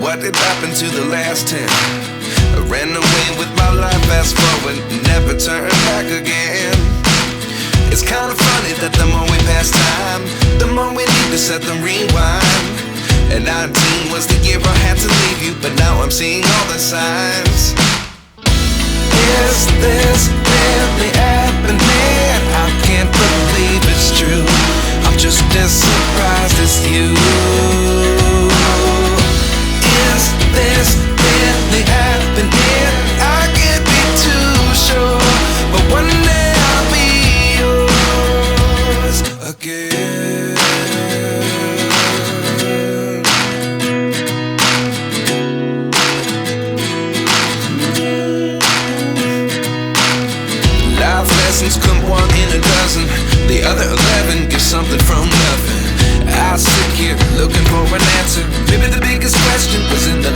what did happen to the last 10? I ran away with my life, fast forward, never turn back again. It's kind of funny that the more we pass time, the more we need to set them rewind. And 19 was the year I had to leave you, but now I'm seeing all the signs. Is this really happening? I can't believe it's true. I'm just as surprised as you. Is this really happening? I can't be too sure, but one day I'll be yours again. Life lessons come one in a dozen. The other 11 get something from nothing. I sit here looking for an answer. Maybe the biggest question was in the